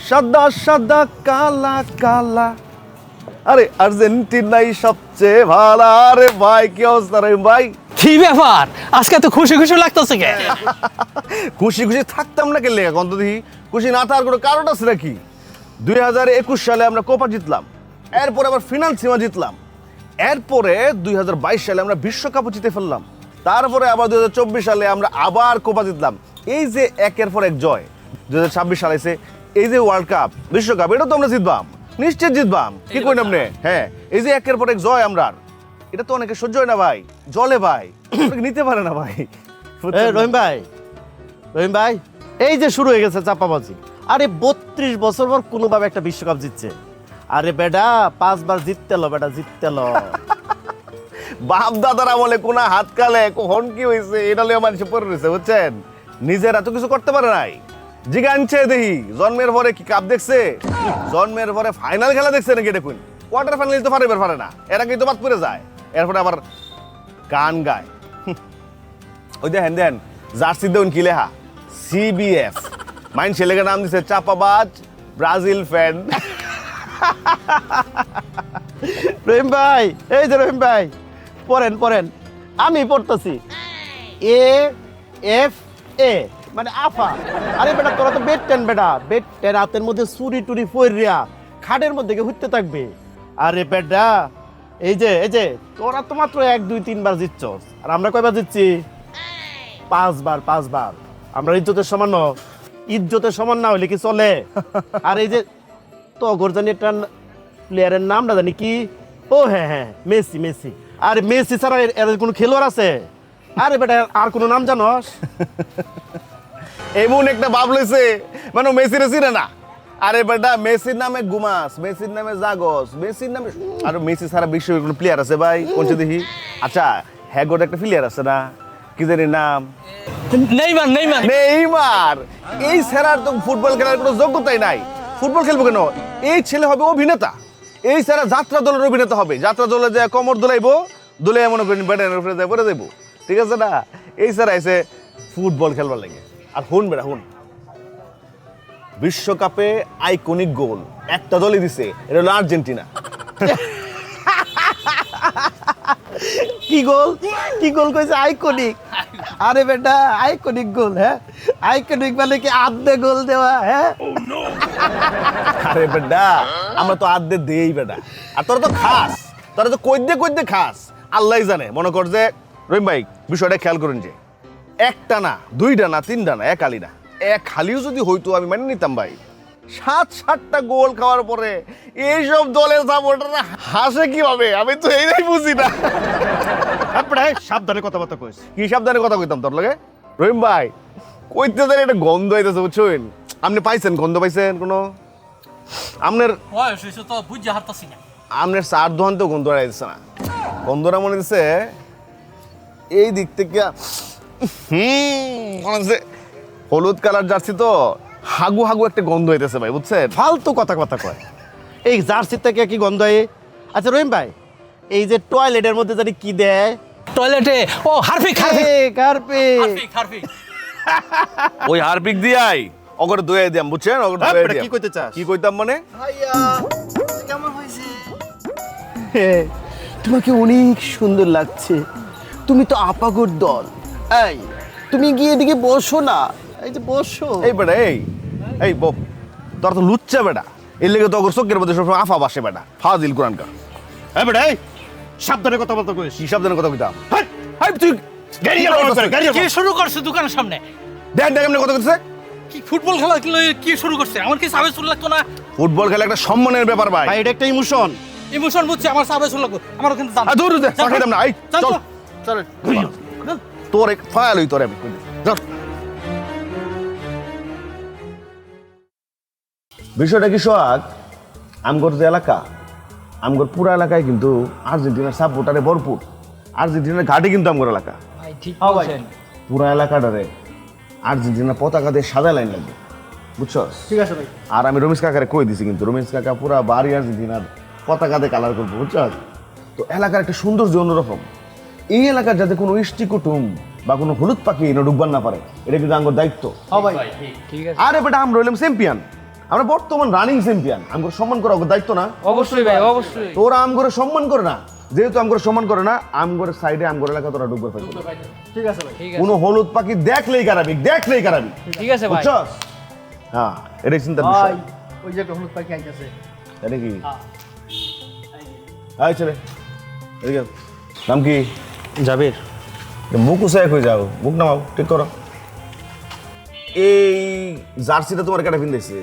সাদা সাদা কালা কালা। আরে আর্জেন্টিনাই সবচেয়ে ভালো। আরে ভাই কি অবস্থা রহিম ভাই? কি ব্যাপার আজকে তো খুশি খুশি লাগতেছে কে? খুশি খুশি থাকতাম না কেলে এখন তো দেখি খুশি না থাকার কোনো কারণ আছে নাকি? 2021 সালে আমরা কোপা জিতলাম, এরপরে আবার ফিনান্সিমা জিতলাম, এরপরে 2022 সালে আমরা বিশ্বকাপও জিতে ফেললাম, তারপরে আবার 2024 সালে আমরা আবার কোপা জিতলাম। এই যে একের পর এক জয়, 2026 সালে এসে এই যে ওয়ার্ল্ড কাপ বিশ্বকাপ, এটা তো আমরা জিতবাম, নিশ্চিত জিতবাম। কি কই নামনে? হ্যাঁ, এই যে একের পর এক জয় আমরা, এটা তো অনেকে সহ্য হয় না ভাই, জলে ভাই নিতে পারে না ভাই। রহিম ভাই এই যে শুরু হয়ে গেছে চাপাবাজি। আরে 32 বছর পর কোনোভাবে একটা বিশ্বকাপ জিতছে। আরে বেটা 5 বার জিততেলো, বেটা জিততেলো। বাপ দাদারা বলে কোনা হাত কালে কখন কি হয়েছে এটা লিয়ে মানুষ পড়ে রয়েছে, বুঝছেন? নিজেরা তো কিছু করতে পারে নাই। জিগানছে দেখি জন্মের পরে কি কাপ দেখছে, জন্মের পরে ফাইনাল খেলা দেখছে নাকি? দেখুন কোয়ার্টার ফাইনাল তো পারে না, এর আগেই তো বাদ পড়ে যায়, এরপরে আবার গান গায়। ওই দেন জার্সি দেউন কি লেখা CBF, মাইন ছেলেকে নাম দিছে চাপাবাজ ব্রাজিল ফ্যান। রহিম ভাই, এই যে রহিম ভাই পড়েন আমি পড়তেছি AFA মানে আফা। আরে বেটা তোরা তো বেটটেন, বেটা বেটটেন রাতের মধ্যে চুরি টুরি ফইরিয়া খাটের মধ্যে গিয়ে ঘুরতে থাকবে। আরে বেটা এই যে তোরা তো মাত্র 1 2 3 বার জিতছস, আর আমরা কয়বার জিতছি? 5 বার। আমরা ইজ্জতের সমান না হলে কি চলে? আর এই যে তো গরজানি একটা প্লেয়ারের নামটা জানি কি, ও হ্যাঁ মেসি। আরে মেসি ছাড়া এর কোনো খেলোয়াড় আছে? আরে বেটা আর কোনো নাম জানোস? এমন একটা ভাব লইছে মানে মেসির চিনে না। আরে বেটা মেসির নামে গুমাস, মেসির নামে জাগস, মেসির নামে আর মেসি সারা বিশ্বের কোনো প্লেয়ার আছে ভাই কোনটা দেখি? আচ্ছা হ্যাগোর একটা প্লেয়ার আছে না, কি জানি নাম? নেইমার। এই ছেড়ার তো ফুটবল খেলার কোনো যোগ্যতাই নাই। ফুটবল খেলবো কেন? এই ছেলে হবে অভিনেতা, এই ছেড়া যাত্রা দলের অভিনেতা হবে। যাত্রা দলে যায় কমর দোলাইবো, দোলে মনে করেন ব্যাটানের উপরে যায় পরে যাইবো, ঠিক আছে না? এই ছেড়া এসে ফুটবল খেলবার লাগে। আর হুন বিশ্বকাপে আইকনিক গোল একটা দলই দিছে, এটা হলো আর্জেন্টিনা। কি গোল কইছে? আইকনিক। আরে বেটা আইকনিক গোল, হ্যাঁ আইকনিক মানে কি আধে গোল দেওয়া? হ্যাঁ আরে বেটা আমরা তো আধে দেই বেটা, আর তোরা তো খাস, তোরা তো কইতে খাস আল্লাহই জানে। মনে কর যে রহিম ভাই বিষয়টা খেয়াল করুন যে একটা না, দুইটা না, তিনটা না, এক হালি না, এক হালিও যদি হইতো আমি মেনে নিতাম ভাই। 7-8টা গোল খাওয়ার পরে এইসব দলের সাপোর্টাররা হাসে কিভাবে আমি তো এইটাই বুঝি না। সাবধানে কথাবার্তা কইস। কি সাবধানে কথা কইতাম তোর লগে? রহিম ভাই কইতে জানি একটা গন্ধ আইতেছে, বুঝছেন? আপনি পাইছেন গন্ধ? পাইছেন কোনো? আপনার আপনার চার দোকান তো গন্ধ আইতেছে না, গন্ধটা মনে হচ্ছে এই দিক থেকে মনে হচ্ছে হলুদ কালার জার্সি তো হাগু একটা গন্ধ হইতেছে ভাই, বুঝছেন? ফালতু কথা কয় এই জার্সি থেকে কি গন্ধ হয়? আচ্ছা রহিম ভাই এই যে টয়লেটের মধ্যে জানি কি দেয়? টয়লেটে ও হারপিক। ওই হারপিক দিয়াই ওগরে দইয়া দিয়াম, বুঝছেন? ওগরে দইয়া দিয়াম। কি কইতে চাস? কি কইতাম মানে? তোমাকে অনেক সুন্দর লাগছে, তুমি তো আপাগোর দল। এই তুমি গিয়ে এদিকে বসো না, এই যে বসো। এই বেটা এই তোর তো লুচ্চা বেটা, এর লেগে তো ওগর চোখের মধ্যে সবসময় আফা বাসে বেটা, ফাজিল কোরআনকার। এই বেটা এই সাবধানে কথা বলতে কইস। কি সাবধানে কথা কইতাম? হাই তুই কি শুরু করছে দোকানের সামনে? দেখ এমনি কথা কইছে। কি ফুটবল খেলা কি শুরু করছে? আমার কি সাবে চুল লাগতো না? ফুটবল খেলা একটা সম্মানের ব্যাপার ভাই। ভাই এটা একটা ইমোশন বুঝছি, আমার সাবে চুল লাগতো, আমার ওখানে জান। দূর দে পাঠাইতাম না। এই চল তোর এক ফায়াল হই তোরে আমি কই দিই। চল। বিষয়টা কি সোহাগ, আমগর যে এলাকা, আমগর পুরো এলাকায় কিন্তু আর্জেন্টিনার সাপোর্টারে ভরপুর। আর্জেন্টিনার ঘাটে কিন্তু আমগর এলাকা, পুরো এলাকাটারে আর্জেন্টিনার পতাকা দিয়ে সাদা লাইন লাগবে, বুঝছো? ঠিক আছে ভাই। আর আমি রমেশ কাকারে কই দিছি, কিন্তু রমেশ কাকা পুরা বাড়ি আর্জেন্টিনার পতাকা দিয়ে কালার করবো, বুঝছো? তো এলাকার একটা সৌন্দর্য অন্যরকম। এই এলাকার যাতে কোনো ইষ্টি কুটুম বা কোনো হলুদ পাখি ঢুকবার না পারে, এটা কিন্তু আমগর দায়িত্ব। আরে বেটা আমরা হইলাম চ্যাম্পিয়ন, আমরা বর্তমান রানিং চ্যাম্পিয়ন, আমগো সম্মান করা ওকে দায়িত্ব না? অবশ্যই ভাই, অবশ্যই। তোরা আমগরে সম্মান করে না, যেহেতু আমগরে সম্মান করে না, আমগরে সাইডে আমগরে এলাকা তোরা ডুববে ফেলবে। ঠিক আছে ভাই, ঠিক আছে। কোনো হলুদ পাখি দেখলেই কারাবি, দেখলেই কারাবি। ঠিক আছে ভাই। বুঝছস? হ্যাঁ, এটাই চিন্তার বিষয়। ওই যে একটা হলুদ পাখি আইতাছে। এটা কি? আয় ছেলে, এদিকে আয়। নাম কি? জাবির। মুখ উসায় হয়ে যাও, মুখ নামাও, ঠিক করো। এই জার্সিটা তোমার কাটা পিন্দেছে?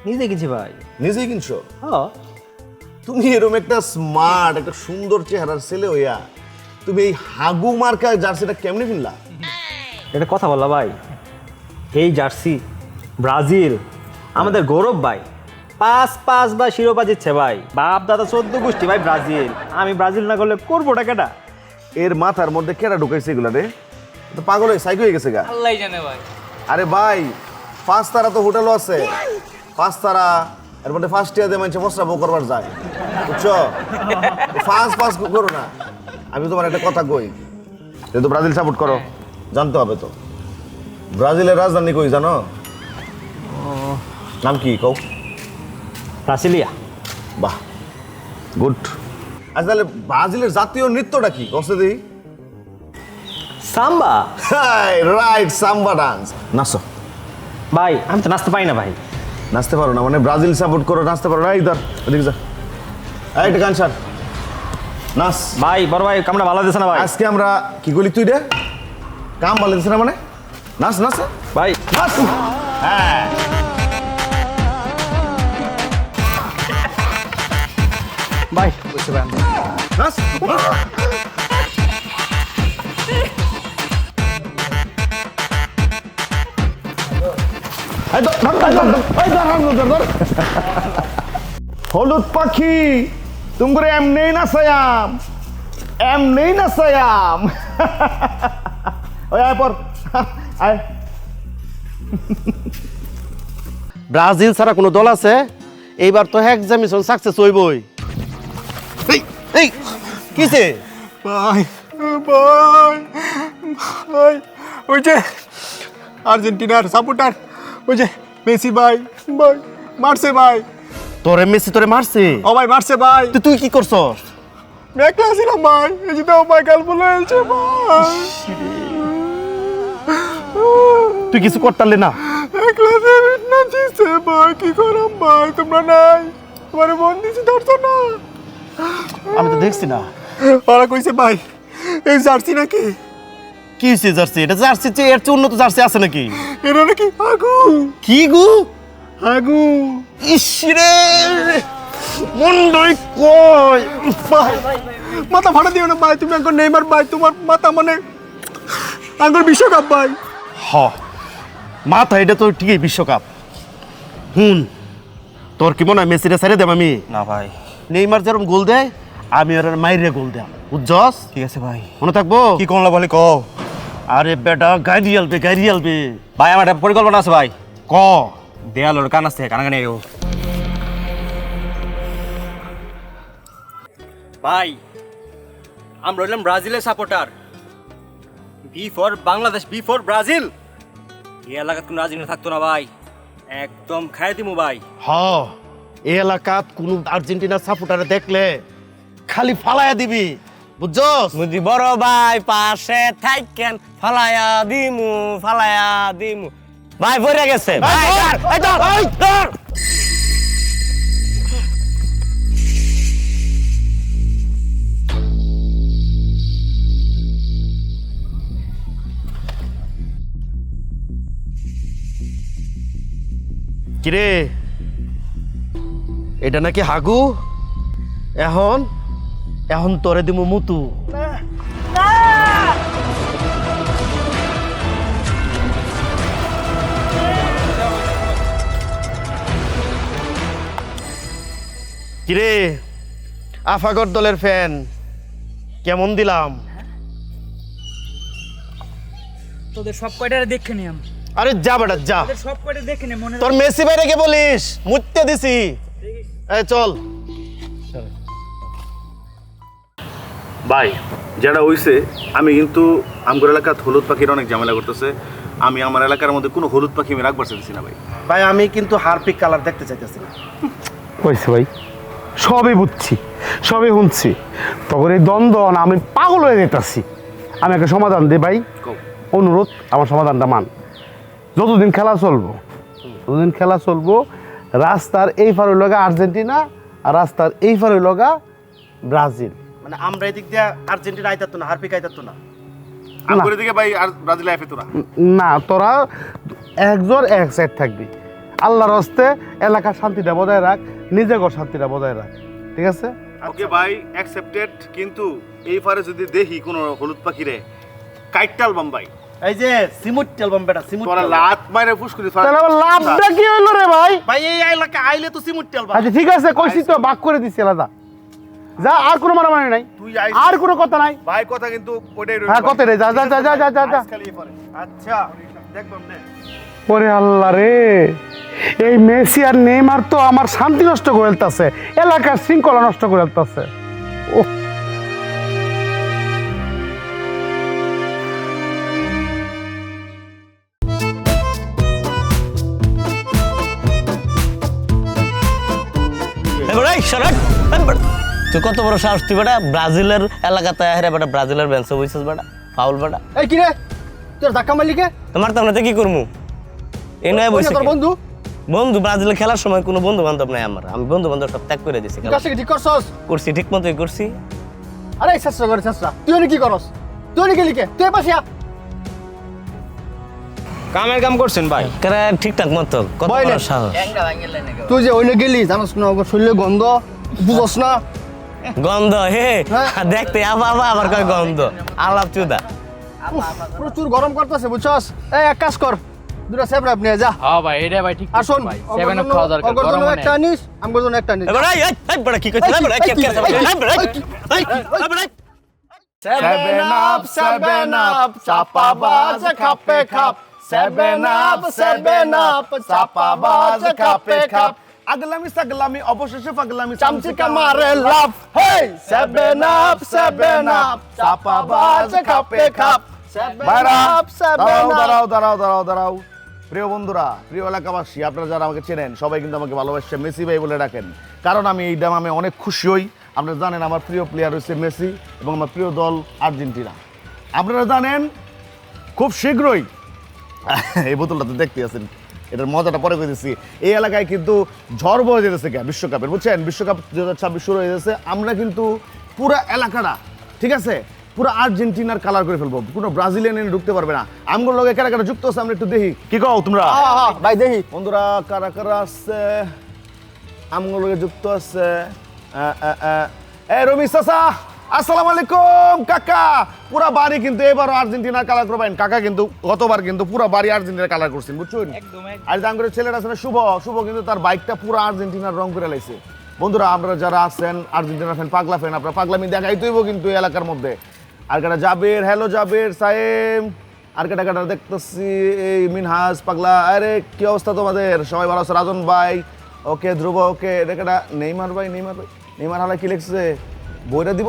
নিজে কিনছি ভাই। নিজেই কিনছো? হ্যাঁ। তুমি এরকম একটা স্মার্ট, একটা সুন্দর চেহারার ছেলে হইয়া তুমি এই হাগু মার্কা জার্সিটা কেমনে কিনলা? এটা কথা বললা ভাই, এই জার্সি ব্রাজিল আমাদের গৌরব ভাই, 5 শিরোপা জিতছে ভাই, বাপ দাদা 14 গোষ্ঠী ভাই ব্রাজিল। আমি ব্রাজিল না করলে করবোটা কেটা? এর মাথার মধ্যে কেডা ঢুকাইছে এগুলা রে? তো পাগল হয়ে সাইকো হয়ে গেছে গা। আল্লাহই জানে ভাই। আরে ভাই, 5 তারা তো হোটেলও আছে, 5 তারা এর মধ্যে ফার্স্ট ইয়ার দিয়ে মানুষ বসরা বউ করবার যায়, বুঝছো? ফার্স্ট করো না। আমি তোমার একটা কথা কই, যেহেতু ব্রাজিল সাপোর্ট করো, জানতে হবে তো ব্রাজিলের রাজধানী কই জানো? নাম কি কও? ব্রাজিলিয়া। বাহ, গুড। আচ্ছা তাহলে ব্রাজিলের জাতীয় নৃত্যটা কি কষ্ট দিই? সাম্বা। রাইট, সাম্বা ডান্স। নাচো। ভাই আমি তো নাচতে পারি না ভাই। নাচতে পারো না মানে ব্রাজিল সাপোর্ট করো, নাচতে পারো না? ইধার এদিকে যা, একটা গান ছাড়, নাচ। ভাই বড় ভাই কামটা ভালো দিছে না ভাই? আজকে আমরা কি করলি তুই রে? কাম ভালো দিচ্ছে না মানে? নাচ নাচ ভাই নাচ। হ্যাঁ, ভাই বুঝতে পারেন। নাচ নাচ। এই ধর, ধর, ধর, ধর, এই ধর, ধর, ধর, ধর। হলুদ পাখি তুমি করে এমনেই নাচায়াম, এমনেই নাচায়াম। ওই আয় পর, আয়। ব্রাজিল ছাড়া কোনো দল আছে? এইবার তো এক্সামিশন সাকসেস হইবই। এই এই কিসে? ভাই ভাই ভাই, ওই যে আর্জেন্টিনার সাপোর্টার, ওই যে মেসি ভাই, ভাই মারছে ভাই। তোরে মেসি তোরে মারছে? ও ভাই মারছে ভাই। তুই কি করছস? একলা ছিলাম ভাই, এই যে দাও ভাই গাল বলে এলছে ভাই। তুই কিছু করতালি না? একলা না দিছে ভাই, কি করাম ভাই, তোমরা নাই তোমার মন দিছি ধরছো না। আমি তো দেখছি না। ওরা কইছে ভাই এই জার্সি নাকি, কি হয়েছে জার্সি? এটা জার্সি চেয়ে এর চেয়ে উন্নত জার্সি আছে নাকি? এটা নাকি আগু কি গু? আগু। ইসরে মন্ডই কই ভাই মাথা ফাটা দিও না ভাই, তুমি একবার নেইমার ভাই, তোমার মাথা মানে আঙ্গুর বিশ্বকাপ ভাই। হ মাথা, এটা তো ঠিকই বিশ্বকাপ। হুন, তোর কি মনে হয় মেসিরে ছেড়ে দেব আমি? না ভাই। নেইমার যেরকম গোল দেয় আমি ওর মাইরে গোল দেব, বুঝছস? ঠিক আছে ভাই। মনে থাকবো? কি করলা বলে কও। আরে বেটা গাড়ি আলবে, গাড়ি আলবে। ভাই আমার একটা পরিকল্পনা আছে ভাই। ক দেয়ালোর কান আছে, কানাকানি ও ভাই, আমরা হইলাম ব্রাজিলের supporter. B for Bangladesh, B for Brazil. এই এলাকাত কোনো রাজনীতি থাকতো না ভাই, একদম খাই দিমু ভাই। হ, এই এলাকাত কোন আর্জেন্টিনার সাপোর্টারে দেখলে খালি ফালায়া দিবি, বুঝছস? মুদি বড় ভাই পাশে থাকেন, ফালায়া দিমু, ফালায়া দিমু। ভাই পড়ে গেছে ভাই, এই ধর, এই ধর। কিরে, এটা নাকি হাগু? এখন এখন তোরে দিমু মুতু। কিরে আফাগর দলের ফ্যান, কেমন দিলাম? তোদের সব কয়টারে দেখে নিয়াম, আরে যা বেটা যা, তোদের সব কয়টা দেখে নে মনে। তোর মেসি বাইরে কে বলিস, মুততে দিছি। এই চল ভাই, যেটা হইছে আমি কিন্তু আমগর এলাকাত হলুদ পাখির অনেক ঝামেলা করতেছে, আমি আমার এলাকার মধ্যে কোনো হলুদ পাখি আমি রাখবার চাইছি না ভাই। ভাই আমি কিন্তু হারপিক কালার দেখতে চাইতেছি না। হয়েছে ভাই, সবই বুঝছি, সবই শুনছি, তখন এই দ্বন্দ্ব না আমি পাগল হয়ে যেতেছি। আমি একটা সমাধান দিই ভাই, অনুরোধ আমার সমাধানটা মান। যতদিন খেলা চলবো রাস্তার এই পার হইল গা আর্জেন্টিনা আর রাস্তার এই পার হইল গা ব্রাজিল। মানে আমরা এদিক দিয়ে আর্জেন্টিনা আইতাতো না, হারপিক আইতাতো না। আমার দিকে ভাই আর ব্রাজিল আইফে তোরা না, তোরা একজন এক সাইড থাকবি। আল্লাহর হস্তে এলাকার শান্তিটা বজায় রাখ, নিজের শান্তিটা বজায় রাখ, ঠিক আছে? ওকে ভাই, অ্যাকসেপ্টেড। কিন্তু এই পারে যদি দেখি কোনো হলুদ পাখি রে কাইটাল বাম্বাই, এই যে সিমুট অ্যালবাম বেটা, সিমুট তোরা লাত মারে ফুসকুরি তাহলে আবার লাভটা কি হইলো রে ভাই? ভাই এই এলাকা আইলে তো সিমুট অ্যালবাম। আচ্ছা ঠিক আছে, কইছি তো, ভাগ করে দিছি আলাদা। যা, আর কোনো মারামারি নাই, তুই আইস আর কোনো কথা নাই। ভাই, কথা কিন্তু ওইটাই রইল। হ্যাঁ, কথা রে, যা যা যা যা যা যা যা। আজকাল এই পারে আচ্ছা দেখবাম নে। ওরে আল্লাহ রে, এই মেসি আর নেইমার তো আমার শান্তি নষ্ট করে ফেলতেছে, এলাকার শৃঙ্খলা নষ্ট করে ফেলতেছে। ও তুই কত বড় সাহস, তুই বেটা ব্রাজিলের এলাকাতে হেরে বেটা ব্রাজিলের বেঞ্চ বইছিস বেটা, ফাউল বেটা। এই কি রে, তোর ধাক্কা মারলি কে? তোমার তো কি করবো, এই নয় বইছে তোর বন্ধু বন্ধু ব্রাজিলে খেলার সময় কোনো বন্ধু বান্ধব নাই আমার, আমি বন্ধু বান্ধব সব ত্যাগ করে দিছি। কাছে ঠিক করছস? করছি, ঠিক মতোই করছি। আরে চেষ্টা করে চেষ্টা, তুই অনেক কি করস? তুই অনেক গেলি কে? তুই পাশে আ। কামের কাম করছেন ভাই? কেরে ঠিকঠাক মতো, কত বইলে। বড় সাহস। তুই যে ওইনে গেলি জানোস না, ওর শরীরে গন্ধ বুঝস না? গন্ধ হে হ্যাঁ। দেখতে আবার আবার কয় গন্ধ, আলাপ চুদা। প্রচুর গরম করতেছে বুঝছস? এই এক কাজ কর, দুটা সেভরাপ নিয়ে যা। হ্যাঁ ভাই, এটা ভাই ঠিক আসুন, ভাই 7 আপ খাওয়া দরকার, অগর গরম জন্য মানে একটা নিস, আমগর জন্য একটা নিস। এ বেটা, এই বেটা কি কইছিস? এই বেটা কি করছিস? এই বেটা, এই বেটা। 7 আপ 7 আপ চাপাবাজ খাপে খাপ, 7 আপ চাপাবাজ খাপে খাপ, আগলামি সাগলামি অবশেষে পাগলামি চামচিকা মারে লাভ। হেই 7 আপ চাপাবাজ খাপে খাপ। দাঁড়াও। প্রিয় বন্ধুরা, প্রিয় এলাকাবাসী, আপনারা যারা আমাকে চেনেন সবাই কিন্তু আমাকে ভালোবাসে মেসি ভাই বলে ডাকেন, কারণ আমি এই নামে অনেক খুশি হই। আপনারা জানেন আমার প্রিয় প্লেয়ার হচ্ছে মেসি এবং আমার প্রিয় দল আর্জেন্টিনা। আপনারা জানেন খুব শীঘ্রই এই বোতলটা তো দেখতে আছেন, এটার মজাটা পরে কইতেছি। এই এলাকায় কিন্তু ঝড় বয়ে যেতেছে বিশ্বকাপের, বুঝছেন? বিশ্বকাপ 2026 শুরু হয়ে গেছে। আমরা কিন্তু পুরা এলাকাটা, ঠিক আছে, পুরো আর্জেন্টিনার কালার করে ফেলবো, কোনো ব্রাজিলিয়ান এনে ঢুকতে পারবে না। আমগুলো লগে কারা কারা যুক্ত আছে আমরা একটু দেখি, কি কও তোমরা? ভাই দেখি বন্ধুরা কারা কারা আছে আমগুলো লগে যুক্ত আছে? রবি চাচা, আসসালামু আলাইকুম। কাকা, পুরা বাড়ি কিন্তু এবারও আর্জেন্টিনার কালার করবেন। কাকা কিন্তু গতবার কিন্তু পুরো বাড়ি আর্জেন্টিনার কালার করছেন, বুঝছেন? আর দাঙ্গরের ছেলেটা আছে না শুভ কিন্তু তার বাইকটা পুরো আর্জেন্টিনার রং করে লাইছে। বন্ধুরা আপনারা যারা আছেন আর্জেন্টিনা ফ্যান, পাগলা ফ্যান, আপনারা পাগলামি দেখাই তৈব কিন্তু এই এলাকার মধ্যে। আর কাটা জাবের, হ্যালো জাবের সাহেব, আর কাটা দেখতেছি এই মিনহাজ পাগলা। আরে কি অবস্থা তোমাদের? সবাই ভালো আছে? রাজন ভাই ওকে, ধ্রুব ওকে, রেখাটা নেইমার ভাই নেইমার হালা কি লিখছে? বইটা দিব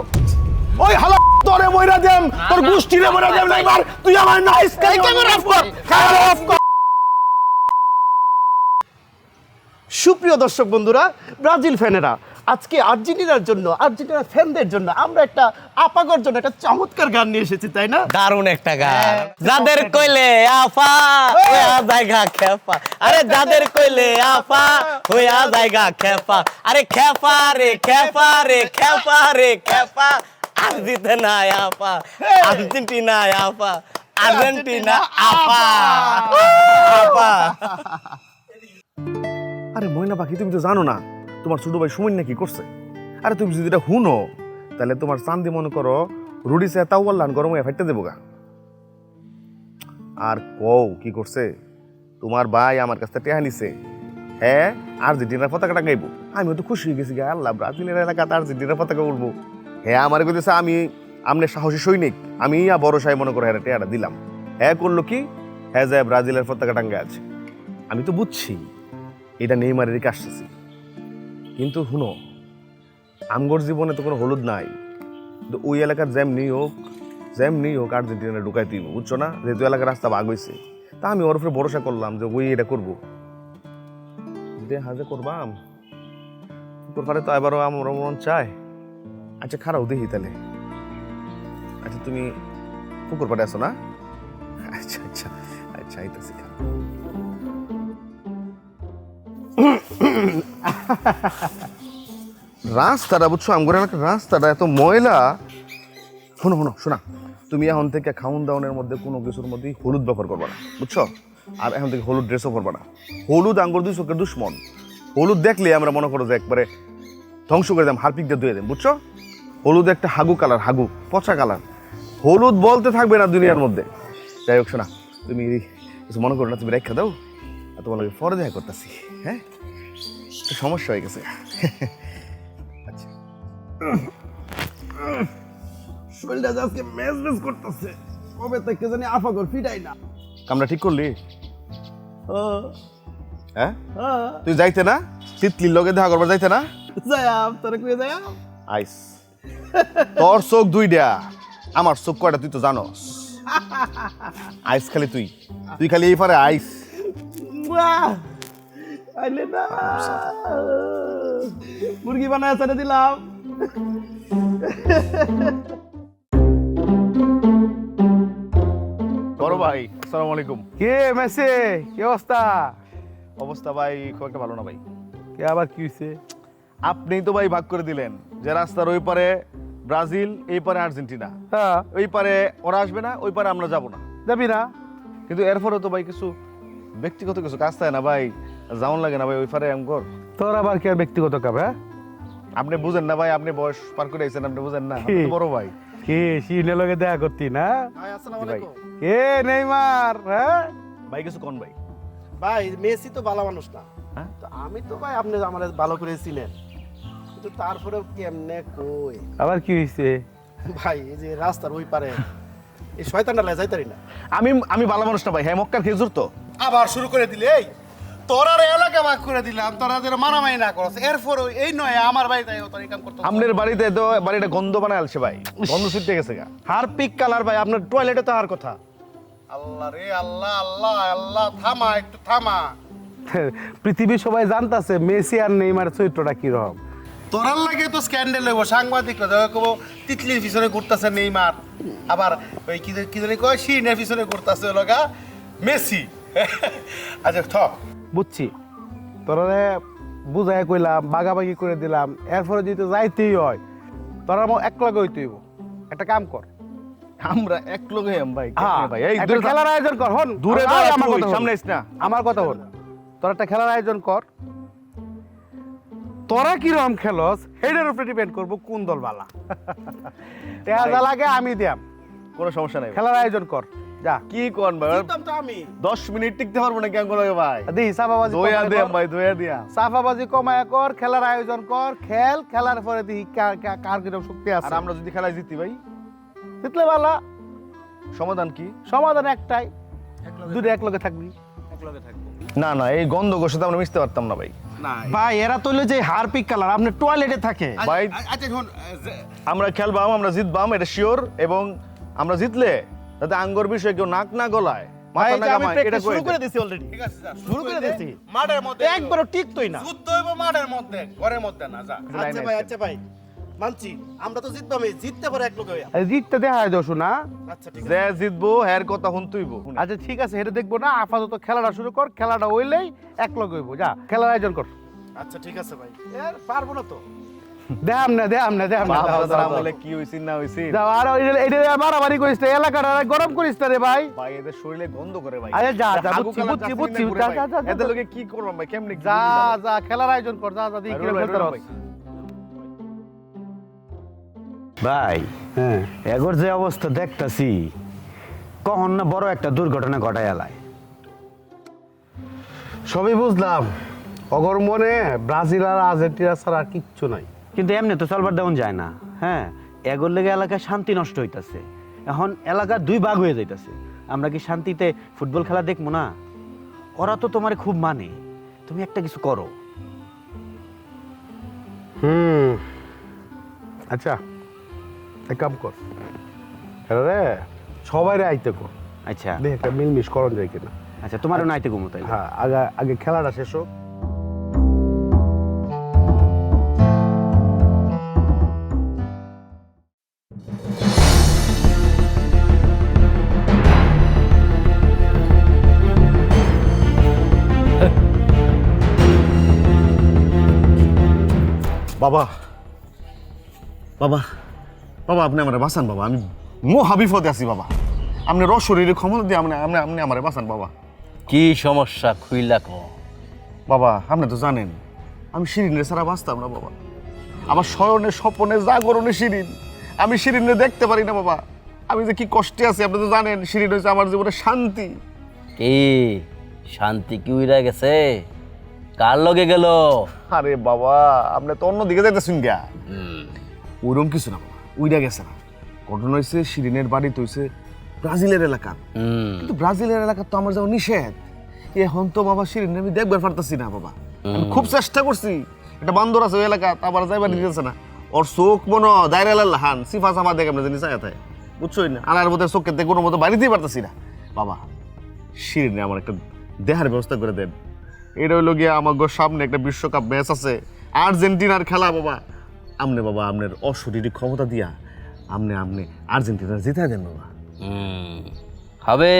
ওই হালা তোরে বইরা দেম, তোর গোষ্ঠীরে বইরা দেম নেইমার, তুই আমার নাইস ক্যামেরা অফ কর, ক্যামেরা অফ কর। সুপ্রিয় দর্শক বন্ধুরা, ব্রাজিল ফ্যানেরা, আজকে আর্জেন্টিনার জন্য, আর্জেন্টিনার ফ্যানদের জন্য আমরা একটা আপাগর জন্য একটা চমৎকার গান নিয়ে এসেছি, তাই না? দারুণ একটা গান। যাদের কইলে আফা হইয়া জায়গা খেপা, আরে যাদের কইলে আফা হইয়া জায়গা খেপা, আরে খেপা রে খেপা রে খেপা রে খেপা, আর্জেন্টিনা আফা, আর্জেন্টিনা আফা, আর্জেন্টিনা আফা আফা। আরে ময়না পাখি, তুমি তো জানো না তোমার ছোট ভাই সুমন নাকি করছে? আরে তুমি যদি এটা হুনো তাহলে তোমার চান্দি মনে করো রুডি সে তাও বললাম গরম হয়ে ফাইটে দেবো গা। আর কও কি করছে? তোমার ভাই আমার কাছ থেকে টেহা নিছে, হ্যাঁ আর্জেন্টিনার পতাকা টাঙাইবো। আমিও তো খুশি হয়ে গেছি, আল্লাহ ব্রাজিলের এলাকাতে আর্জেন্টিনার পতাকা উঠবো। হ্যাঁ আমার কইতেছে আমি আমনের সাহসী সৈনিক, আমি বড় সাহেব মনে করে হ্যাঁ টেহাটা দিলাম। হ্যাঁ করলো কি? হ্যাঁ যায় ব্রাজিলের পতাকা টাঙ্গা আছে। আমি তো বুঝছি এটা নেইমারেরই আসতেছি, কিন্তু শুনো আমগর জীবনে তো কোনো হলুদ নাই। তো ওই এলাকার যেমনি হোক আর্জেন্টিনা ঢুকাই দিব, বুঝছো না? যেহেতু এলাকার রাস্তা ভাগ হয়েছে, তা আমি ওর উপরে ভরসা করলাম যে ওই এটা করবো, দেখা যে করবাম পুকুর পাড়ে তো এবারও আমার মন চায়। আচ্ছা খারাপ দেখি তাহলে। আচ্ছা তুমি পুকুর পাড়ে আছো না? আচ্ছা আচ্ছা আচ্ছা আইতেছি। রাস্তাটা বুঝছো, আমগর এলাকার রাস্তাটা এত ময়লা। শোনো শোনো শোনা, তুমি এখন থেকে খাউন দাউনের মধ্যে কোনো কিছুর মধ্যেই হলুদ ব্যবহার করবা না, বুঝছো? আর এখন থেকে হলুদ ড্রেসও করবা না। হলুদ আঙ্গুর দুই চোখের দুশ্মন। হলুদ দেখলে আমরা মনে করো যে একবারে ধ্বংস করে দাম, হারপিক দিয়ে ধুয়ে দেন, বুঝছো? হলুদ একটা হাগু কালার, হাগু পচা কালার। হলুদ বলতে থাকবে না দুনিয়ার মধ্যে। যাই হোক শোনা, তুমি কিছু মনে করো না, তুমি রেখা দাও, আর তোমার লোক পরে দেখা করতেছি। হ্যাঁ, সমস্যা হয়ে গেছে। আচ্ছা, শরীরটা আজকে মেজ মেজ করতেছে, কবে থেকে জানি আফা কর ফিটাই না। কামরা ঠিক করলি? হ্যাঁ, তুই যাইতে না তিতলির লগে দেখা করবার, যাইতে না? যায়াম তোরে কই যায়াম? আইস, তোর চোখ দুইটা, আমার চোখ কয়টা তুই তো জানোস। আইস খালি তুই, তুই খালি এই পারে আইস। বাহ, আইলে না, মুরগি বানায় ছেড়ে দিলাম। বড় ভাই, আসসালামু আলাইকুম। কে মেসে, কি অবস্থা? অবস্থা ভাই খুব একটা ভালো না ভাই। কে আবার কি হইছে? আপনিই তো ভাই ভাগ করে দিলেন যে রাস্তার ওই পারে ব্রাজিল, এই পারে আর্জেন্টিনা। হ্যাঁ, ওই পারে ওরা আসবে না, ওই পারে আমরা যাব না। যাবি না? কিন্তু এরপরেও তো ভাই কিছু ব্যক্তিগত কিছু কাজ থাকে না ভাই, যেমন লাগে না ভাই ওই পারে আমগর। তোর আবার কি আর ব্যক্তিগত কাজ? হ্যাঁ, আপনি বুঝেন না ভাই, আপনি বয়স পার করে আইছেন, আপনি বুঝেন না। আপনি তো বড় ভাই। কে শিনের লগে দেখা করতি না? আসসালামু ভাই আলাইকুম। কে নেইমার? হ্যাঁ ভাই কিছু কোন ভাই। ভাই মেসি তো ভালো মানুষ না, হ্যাঁ? তো আমি তো ভাই আপনি আমার ভালো করে চিনেন, কিন্তু তারপরেও কেমনে কই আবার কি হইছে? ভাই এই যে রাস্তার ওই পারে এই শয়তানটা লাই যাইতারি না। আমি ভালো মানুষ না ভাই, হ্যাঁ মক্কার খেজুর তো। আবার শুরু করে দিলে, এই তোরার এলাকা ভাগ করে দিলাম, তোরা যেন মারামারি না করছ, এরপর এই নয় আমার বাড়িতে তোর এই কাম করতে। আপনার বাড়িতে তো বাড়িটা গন্ধ বানায় আলছে ভাই, গন্ধ ছুটতে গেছে গা। হারপিক কালার ভাই, আপনার টয়লেটে তো আর কথা। আল্লাহ রে আল্লাহ, আল্লাহ আল্লাহ, থামা একটু থামা। পৃথিবীর সবাই জানতাছে মেসি আর নেইমার চরিত্রটা কিরকম। তোরার লাগে তো স্ক্যান্ডেল হইব, সাংবাদিকরা দেখা কব তিতলির পিছনে ঘুরতেছে নেইমার, আবার ওই কি জানি কয় শিনের পিছনে ঘুরতেছে লগা মেসি। আচ্ছা থক বুঝছি, তোরা বুঝাই কইলাম, বাগাবাগি করে দিলাম, এরপরে যদি যাইতেই হয় তোরা এক লগে হইতে হইব। একটা কাম কর, আমরা এক লগে ভাই, হ্যাঁ, ভাই এই একটা খেলার আয়োজন কর। হন দূরে আয়, দাঁড়া, আমার তুই কথা হন। সামনে আইস না। আমার কথা হন, তোরা একটা খেলার আয়োজন কর। তোরা কিরকম খেলস এটার উপরে ডিপেন্ড করবো কোন দল বালা। টেহা যা লাগে আমি দিয়াম, কোনো সমস্যা নাই। খেলার আয়োজন কর যা। কি কোন ভাই, তো আমি 10 মিনিট টিকতে পারবো না কেমন লাগে ভাই? দি সাফাবাজি দইয়া কমায় দে কর। ভাই, দইয়া দিয়া। সাফাবাজি কমায় কর, খেলার আয়োজন কর, খেলার পরে দেখি কার কিরকম শক্তি আর আছে। আমরা যদি খেলায় জিতি ভাই, জিতলে বালা, সমাধান কি? সমাধান একটাই, দুটো এক লগে থাকবি। না না, এই গন্ধ গোর সাথে আমরা মিশতে পারতাম না ভাই। ভাই এরা তো হইলো যে হারপিক কালার, আপনি টয়লেটে থাকে। ভাই আচ্ছা শুন, আমরা খেলবাম, আমরা জিতবাম, এটা শিওর। এবং আমরা জিতলে যাতে আঙ্গর বিষয়ে কেউ নাক না গলায়, ভাই মাথা না আমি কামায়, এটা প্র্যাকটিস শুরু করে করে দে। দিছি অলরেডি। ঠিক আছে, শুরু করে দিছি মাঠের মধ্যে একবারও টিকতোই না। যুদ্ধ হইব মাঠের মধ্যে, ঘরের মধ্যে না। যা আচ্ছা ভাই, আচ্ছা ভাই, মানছি আমরা তো জিতবো, আমি জিততে পারে এক লোক হইয়া। জিততে দেখা যায় শোনা। আচ্ছা ঠিক আছে, যে জিতবো এর কথা হুনতুইব। আচ্ছা ঠিক আছে, এটা দেখবো না, আপাতত খেলাটা শুরু কর। খেলাটা হইলেই এক লগে হইব। যা খেলার আয়োজন কর। আচ্ছা ঠিক আছে ভাই, এর পারবো না তো। দেখাম না। বাবা দাদা বলে কি হইছিস না হইছিস যাও, আর এটা মারামারি করিস না, এলাকাটা গরম করিস না রে ভাই। ভাই, এদের শরীরে গন্ধ করে ভাই। আরে যা, যা, হাগু বুঝছি, কালার বুঝছি, জার্সি বুঝছি, কিনে ঘুরে যা, ভাই। যা, যা, যা। এদের লোকে কি করলাম ভাই, কেমনে কি যা বুঝি না ভাই। যা, খেলার আয়োজন কর। যা যা, দেখি ভাই, কিরকম রোল, খেলতে রোল, পারস। ভাই। ভাই হ্যাঁ, এগোর যে অবস্থা দেখতাছি, কখন না বড় একটা দুর্ঘটনা ঘটায় এলায়। সবই বুঝলাম, অগর মনে ব্রাজিল আর আর্জেন্টিনা ছাড়া আর কিচ্ছু নাই। কিন্তু এমনি তো চলবার দেওয়া যায় না। হ্যাঁ, এগোর লেগে এলাকায় শান্তি নষ্ট হইতাছে। এখন এলাকা দুই ভাগ হয়ে যাইতাছে। আমরা কি শান্তিতে ফুটবল খেলা দেখবো না? ওরা তো তোমারে খুব মানে, তুমি একটা কিছু করো। আচ্ছা, এক কাম কর, রে সবাই আইতে কর, আচ্ছা দেখি একটা মিলমিশ করণ যায় কিনা। আচ্ছা তোমারও নাইতে ঘুমো তাইলে। হ্যাঁ, আগে আগে খেলাটা শেষ হোক। বাবা বাবা বাবা আপনি আমার বাঁচান বাবা, আমি মহা বিপদে আছি বাবা। আপনার অশরীরে ক্ষমতা দিয়ে আপনি আপনি আপনি আমার বাঁচান বাবা। কি সমস্যা খুইলা কো? বাবা আপনি তো জানেন আমি শিরিনের ছাড়া বাঁচতাম না বাবা। আমার শয়নে স্বপনে জাগরণে শিরিন, আমি শিরিনে দেখতে পারি না বাবা। আমি যে কি কষ্টে আছি আপনি তো জানেন, শিরিন হচ্ছে আমার জীবনে শান্তি। কি শান্তি কি উইরা গেছে? কার লগে গেল? আরে বাবা আপনি তো অন্যদিকে যাইতেছেন গা। ওইরকম কিছু না বাবা, উইরা গেছে না। ঘটনা হয়েছে শিরিনের বাড়ি তো হয়েছে ব্রাজিলের এলাকা, কিন্তু ব্রাজিলের এলাকা তো আমার যাওয়া নিষেধ। এখন তো বাবা শিরিন আমি দেখবার পারতাছি না বাবা। আমি খুব চেষ্টা করছি, একটা বান্দর আছে ওই এলাকা, আবার যাইবার দিতেছে না। ওর চোখ মনো দায়রাল হান সিফা সাফা দেখে আমরা জানি চাই থাকে, বুঝছোই না। আনার মধ্যে চোখের দেখে কোনো মতো বাড়িতেই পারতাছি না বাবা। শিরিনে আমার একটা দেহার ব্যবস্থা করে দেন। এটা হইল গিয়া আমার সামনে একটা বিশ্বকাপ ম্যাচ আছে, আর্জেন্টিনার খেলা বাবা। আমনে বাবা আপনার অশরীরী ক্ষমতা দিয়া আমনে আমনে আর্জেন্টিনা জিতা দেন বাবা। হবে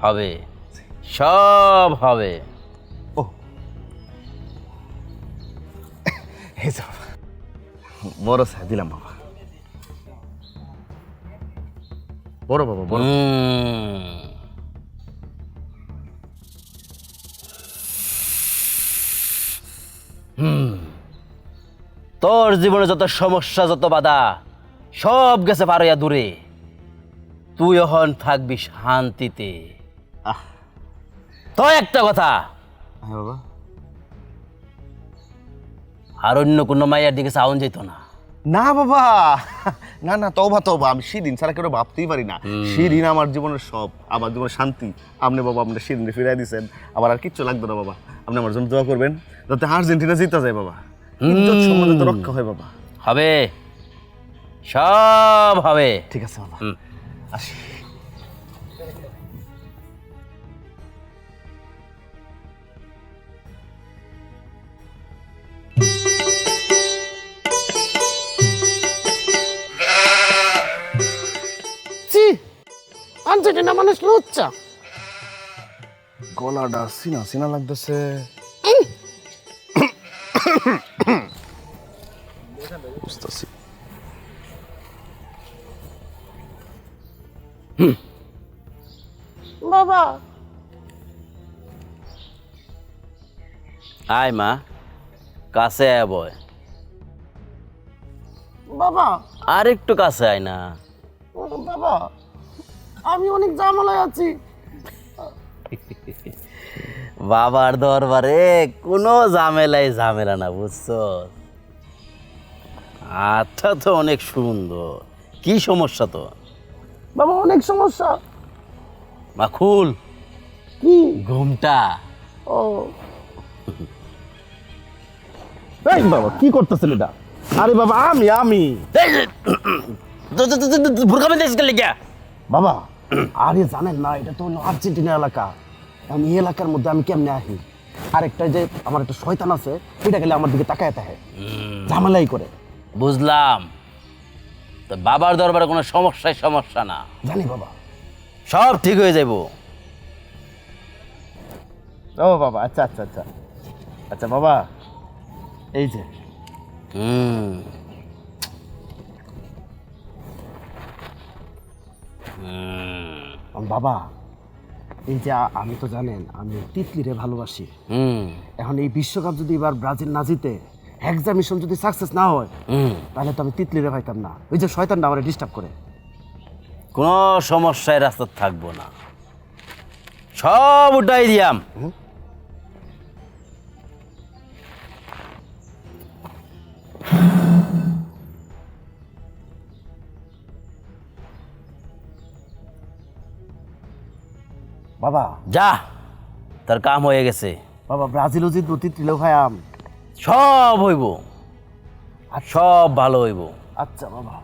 হবে, সব হবে। ও এই যে বাবা বড় সাহা দিলাম বাবা, বড় বাবা বড়। তোর জীবনে যত সমস্যা যত বাধা সব গেছে পারইয়া দূরে, তুই এখন থাকবি শান্তিতে। তো একটা কথা, হ্যাঁ বাবা। আর অন্য কোনো মাইয়ার দিকে চাউন যেত না। না বাবা, না না তওবা তওবা, আমি শিরিন ছাড়া কেউ ভাবতেই পারি না। শিরিন আমার জীবনের সব, আমার জীবনের শান্তি। আপনি বাবা আপনার শিরিনে ফিরাই দিয়েছেন, আবার আর কিচ্ছু লাগতো না বাবা। আপনি আমার জন্য দোয়া করবেন যাতে আর্জেন্টিনা জিতা যায় বাবা, ইজ্জত সম্মানিত রক্ষা হয় বাবা। হবে, সব হবে। ঠিক আছে বাবা, আসি। আর্জেন্টিনা মানুষ লুচ্চা। গলাটা সিনা সিনা লাগতেছে। বুঝতেছি। বাবা আয় মা, কাছে আয় বয়। বাবা আর একটু কাছে আয় না। বাবা আমি অনেক ঝামেলায় আছি। বাবার দরবারে কোনো ঝামেলা না, বুঝছো? আচ্ছা, তো অনেক সুন্দর। কি সমস্যা তো? বাবা অনেক সমস্যা। মা খুল কি? ঘুমটা। ও এই বাবা কি করতেছেন এটা? আরে বাবা আমি ভুরকা বেঁধে এসে গেলে বাবা আরে জানেন না এটা তো হলো আর্জেন্টিনা এলাকা। আমি এই এলাকার মধ্যে আমি কেমনে আহি? আরেকটা যে আমার একটা শয়তান আছে, এটা গেলে আমার দিকে তাকায় থাকে, ঝামেলাই করে। বুঝলাম। তো বাবার দরবারে কোনো সমস্যা না, জানি বাবা। সব ঠিক হয়ে যাইব। ও বাবা আচ্ছা আচ্ছা আচ্ছা আচ্ছা বাবা এই যে বাবা এই যে আমি তো জানেন আমি তিতলিরে ভালোবাসি। এখন এই বিশ্বকাপ যদি এবার ব্রাজিল না জিতে, এক্সামিশন যদি সাকসেস না হয়, তাহলে তো আমি তিতলিরে পাইতাম না। ওই যে শয়তানটা আমার ডিস্টার্ব করে। কোনো সমস্যায় রাস্তা থাকবো না, সব উঠাই দিয়াম। বাবা যা, তার কাম হয়ে গেছে। বাবা ব্রাজিলও জিতবো, তিতলিও খায়াম, সব হইব, আর সব ভালো হইব। আচ্ছা বাবা।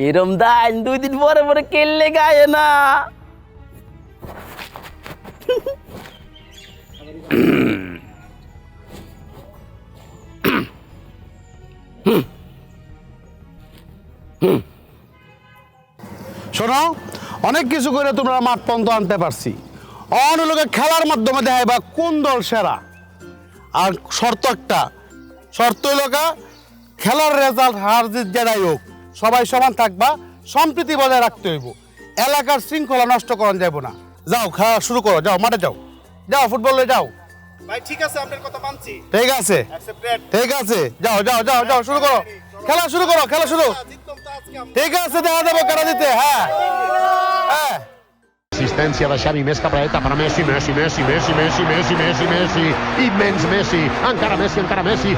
এরম দান 2 দিন পরে পরে কেললে গায়ে না। শোনো, অনেক কিছু করে তোমরা মাঠ পর্যন্ত আনতে পারছি। অন্য লোকে খেলার মাধ্যমে দেখাইবা কোন দল সেরা। আর শর্ত একটা, শর্ত হইল খেলার রেজাল্ট হার জিত যেটাই হোক সবাই সমান থাকবা, সম্প্রীতি বজায় রাখতে হইব, এলাকার শৃঙ্খলা নষ্ট করা যাইব না। যাও খেলা শুরু করো, যাও মাঠে যাও, যাও ফুটবলে যাও। ভাই ঠিক আছে, আপনার কথা মানছি। ঠিক আছে, Accepted. ঠিক আছে, যাও যাও যাও যাও শুরু করো, খেলা শুরু করো, খেলা শুরু। জিততাম তো আজকে আমরা। ঠিক আছে, দেখা যাবো কারা জিতে। হ্যাঁ হ্যাঁ। Assistencia da Xavi, més cap a dreta per a Messi, Messi, Messi, Messi, Messi, Messi, Messi, Messi, immens Messi, encara Messi, per a Messi,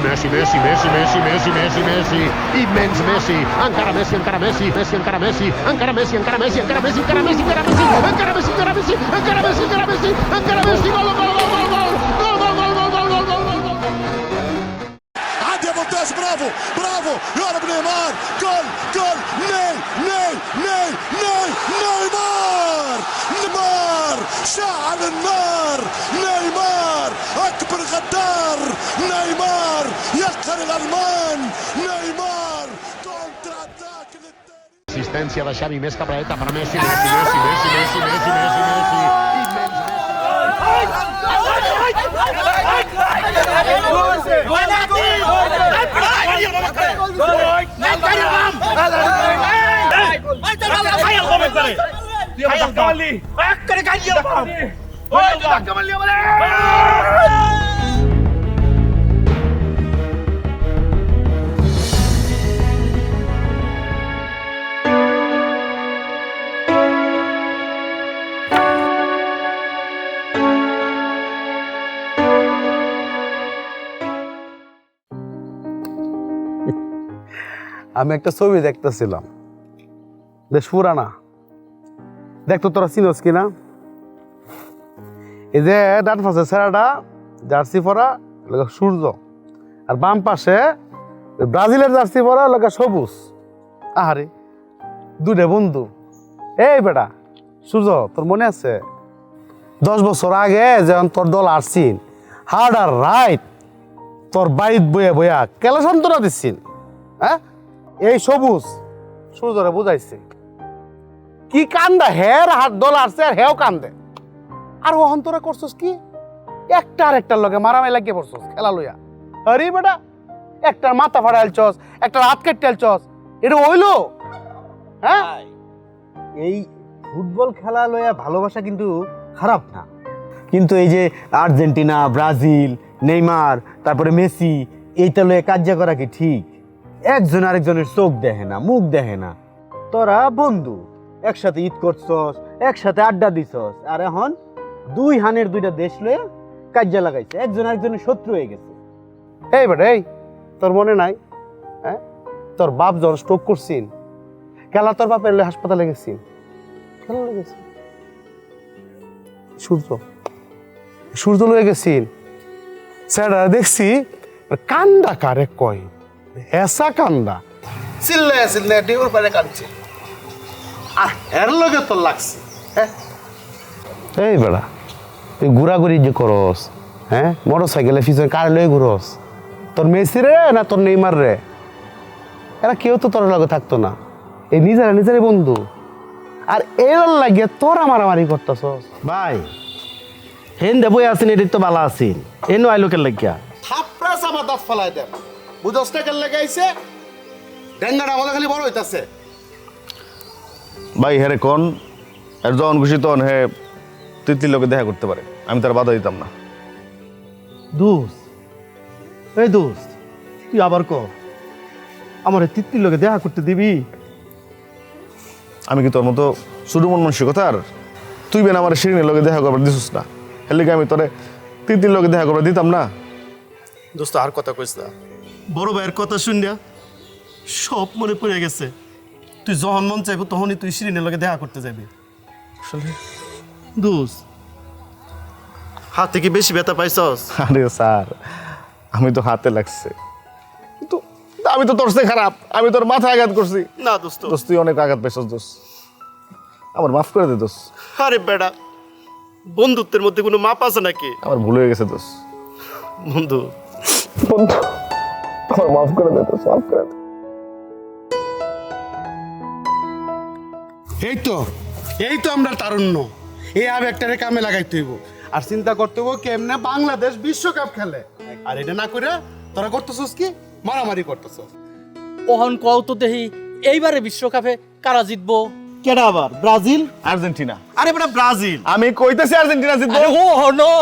Messi, Messi, Messi, Messi, Messi, Messi, Messi, immens Messi, encara Messi, Messi, encara Messi, encara Messi, encara Messi, encara Messi, encara Messi, encara Messi, encara Messi, encara Messi, encara Messi, encara Messi, encara Messi, gol, gol, gol, gol, gol, gol, gol, gol, gol, gol, gol, gol, gol, gol. عدي ممتاز، برافو برافو، يهرب نيمار، جول جول، نيمار نيمار شعل النار، نيمار اكبر غدار، نيمار يقهر الالمان، نيمار كونتر اتاك للتاريخ. Assistència de Xavi, més cap a dreta per a Messi, Messi, Messi, Messi, Messi, Messi, Messi, Messi, immens Messi. আমি একটা ছবি দেখতেছিলাম, বেশ পুরানা, দেখতো তোরা চিনস কিনা। এই যে ডান পাশে ছেড়াটা জার্সি পরা লোক সূর্য, আর বাম পাশে ব্রাজিলের জার্সি পরা লোক সবুজ। আহারে দুটো বন্ধু। এই বেটা সূর্য, তোর মনে আছে 10 বছর আগে যখন তোর দল আসছিন, হার্ড আর রাইট তোর বাড়িত বইয়া বইয়া কেলা সান্ত্বনা দিচ্ছিন? হ্যাঁ, এই সবুজ সূর্যরে বুঝাইছে কি কান্দা, হের হাত দল আসছে আর হেও কান্দে। আর ওহন তোরা করছস কি, একটা আর একটার লগে মারামারি লাগিয়ে পড়ছস খেলা লইয়া। আরে বেটা, একটার মাথা ফাড়াইলছস, একটার হাত কেটেলছস, এটা হইলো? হ্যাঁ, এই ফুটবল খেলা লইয়া ভালোবাসা কিন্তু খারাপ না, কিন্তু এই যে আর্জেন্টিনা, ব্রাজিল, নেইমার, তারপরে মেসি, এইটা লইয়া কার্য করা কি ঠিক? একজন আরেকজনের চোখ দেখে না, মুখ দেখে না। তোরা বন্ধু, একসাথে ঈদ করছস, একসাথে আড্ডা দিছস, আর এখন 2 হানের 2টা দেশ লইয়া কার্য লাগাইছে, একজন আরেকজনের শত্রু হয়ে গেছে। এই বেটা, এই তোর মনে নাই? হ্যাঁ, তোর বাপ যখন স্ট্রোক করছিন, খেলা তোর বাপের লয়ে হাসপাতালে গেছিন, খেলা লেগেছে। সূর্য সূর্য লয়ে গেছিন, স্যারা দেখছি কান্দা কারে কয়, হেসা কান্দা, চিল্লে চিল্লে ডিউর পারে কাঁদছে। আর এর লগে তোর লাগছে। হ্যাঁ, এই বেড়া, তুই ঘোরাঘুরি যে করস, হ্যাঁ, মোটর সাইকেলে পিছনে কার লয়ে ঘুরস? তোর মেসি রে না তোর নেইমার রে? এরা কেউ তো তোর লগে থাকতো না, এই নিজেরাই বন্ধু। আর এর লাগিয়ে তোরা মারামারি করতেছস। ভাই হেন দেবই আছেন, এটি তো ভালো আছেন, এনো আই লোকের লাগিয়া থাপড়া চাপা দাঁত ফেলাই দেব। বুঝস না কেন লাগাইছে? ডেঙ্গাটা আমাদের খালি বড় হইতাছে। ভাই হেরে কোন আর যখন খুশি তখন হে তিতলির লোকে দেখা করতে পারে, আমি তার বাধা দিতাম না। দোস্ত, এই দোস্ত, তুই আবার ক আমার তিতলির লোকে দেখা করতে দিবি? আমি কি তোর মতো শুরু মন মানসিকতার? তুই বেন আমার শিরিনের লোকে দেখা করবার দিছিস না, এর লিগে আমি তোরে তিতলির লোকে দেখা করবার দিতাম না। দোস্ত আর কথা কইস না, বড় ভাইয়ের কথা শুনিয়া সব মনে পড়ে গেছে। তুই যখন মন চাইবো তখনই তুই শিরিনের লগে দেখা করতে যাবি। আসলে দোস্ত, হাতে কি বেশি ব্যথা পাইছস? আরে স্যার, আমি তো হাতে লাগছে, কিন্তু আমি তো তোর চেয়ে খারাপ, আমি তোর মাথায় আঘাত করছি। না দোস্ত, দোস্ত তুই অনেক আঘাত পেয়েছিস দোস্ত, আমার মাফ করে দে দোস্ত। আরে বেটা, বন্ধুত্বের মধ্যে কোনো মাপ আছে নাকি? আমার ভুল হয়ে গেছে দোস্ত। বন্ধু, বন্ধু আমার মাফ করে দে দোস্ত, মাফ করে দে। এই তো আমরা তারুণ্য, এই আবেগটারে কামে লাগাইতে হইব। আর চিন্তা করতে হইব কেমনে বাংলাদেশ বিশ্বকাপ খেলে। আর এটা না করে তোরা করতেছস কি, মারামারি করতেছস। ওহন কও তো দেহি এইবারে বিশ্বকাপে কারা জিতবো? কেডা আবার? ব্রাজিল? আর্জেন্টিনা। আরে বেটা ব্রাজিল। আমি কইতেছি আর্জেন্টিনা জিতবো। আরে ও হনো